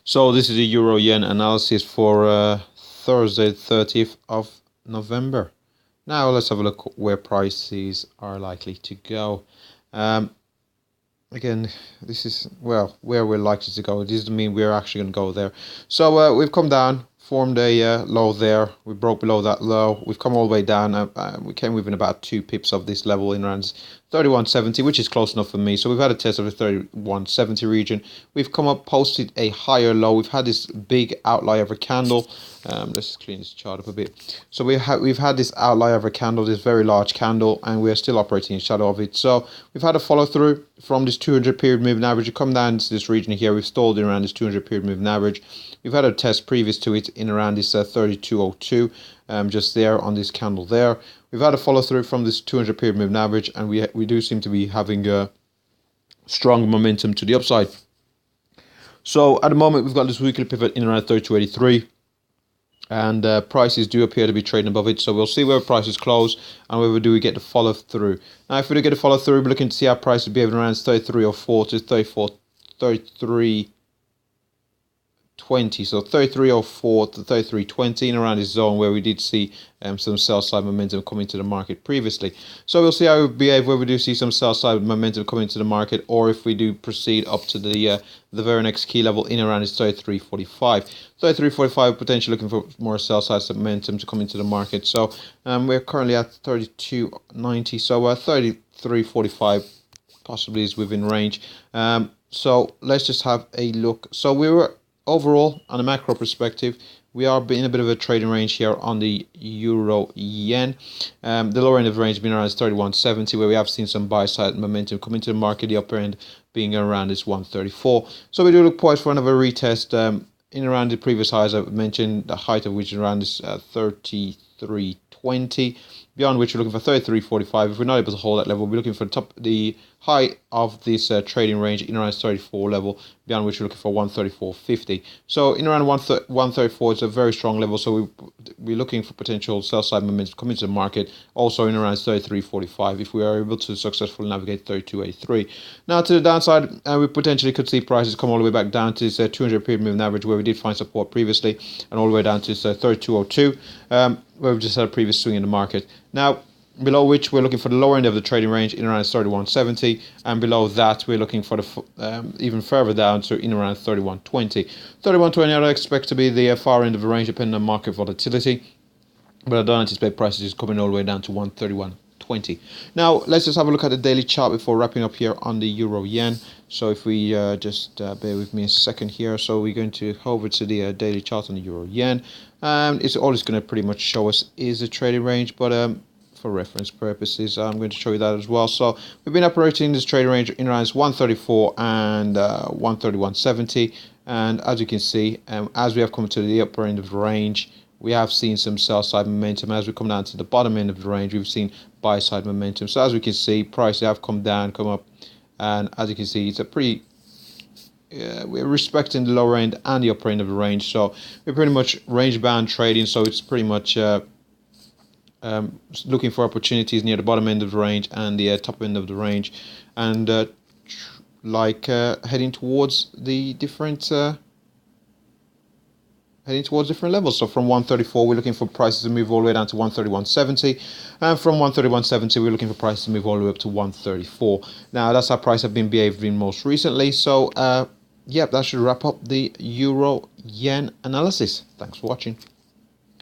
So this is the Euro Yen analysis for Thursday, 30th of November. Now let's have a look where prices are likely to go. Again, this is, well, where we're likely to go. It doesn't mean we're actually going to go there. So we've come down, formed a low there. We broke below that low. We've come all the way down. We came within about 2 pips of this level in around 31.70, which is close enough for me. So we've had a test of the 31.70 region. We've come up, posted a higher low. We've had this big outlier of a candle. Let's just clean this chart up a bit. So we've had this outlier of a candle, this very large candle, and we're still operating in shadow of it. So we've had a follow through from this 200 period moving average. We come down to this region here. We've stalled in around this 200 period moving average. We've had a test previous to it in around this 32.02, just there on this candle there. We've had a follow through from this 200 period moving average, and we do seem to be having a strong momentum to the upside. So at the moment, we've got this weekly pivot in around 32.83. And prices do appear to be trading above it, so we'll see where prices close and whether we get the follow through. Now, if we do get a follow through, we're looking to see how prices behave around 33.04 to 33.20. So 33.04 to 33.20 in around this zone where we did see some sell side momentum coming to the market previously. So we'll see how we behave where we do see some sell side momentum coming to the market, or if we do proceed up to the very next key level in around this 33.45. 33.45 potentially looking for more sell side momentum to come into the market. So we're currently at 32.90. So 33.45 possibly is within range. So let's just have a look. So we were overall, on a macro perspective, we are in a bit of a trading range here on the Euro Yen. The lower end of the range being around 31.70, where we have seen some buy side momentum come into the market. The upper end being around this 134. So we do look poised for another retest in around the previous highs I've mentioned, the height of which is around this 33.20. Beyond which we're looking for 33.45. If we're not able to hold that level, we're looking for the high of this trading range in around 34 level. Beyond which we're looking for 134.50. So in around 134 is a very strong level. So we're looking for potential sell side momentum coming to the market. Also in around 33.45 if we are able to successfully navigate 32.83. Now to the downside, we potentially could see prices come all the way back down to this 200 period moving average where we did find support previously, and all the way down to this 32.02. Where we've just had a previous swing in the market. Now, below which we're looking for the lower end of the trading range in around 31.70, and below that we're looking for the even further down to in around 31.20. 31.20 I expect to be the far end of the range depending on market volatility, but I don't anticipate prices coming all the way down to 131.20. Now, let's just have a look at the daily chart before wrapping up here on the Euro Yen. So if we just bear with me a second here. So we're going to hover to the daily chart on the Euro Yen. It's all it's going to pretty much show us is a trading range, but for reference purposes, I'm going to show you that as well. So we've been operating this trading range in around 134 and 131.70. And as you can see, as we have come to the upper end of the range, we have seen some sell side momentum. As we come down to the bottom end of the range, we've seen buy side momentum. So as we can see, prices have come down, come up, and as you can see, it's a pretty we're respecting the lower end and the upper end of the range. So we're pretty much range bound trading. So it's pretty much looking for opportunities near the bottom end of the range and the top end of the range, and heading towards the different levels. So from 134, we're looking for prices to move all the way down to 131.70, and from 131.70, we're looking for prices to move all the way up to 134. Now, that's how prices have been behaving most recently. So, yeah, that should wrap up the Euro Yen analysis. Thanks for watching.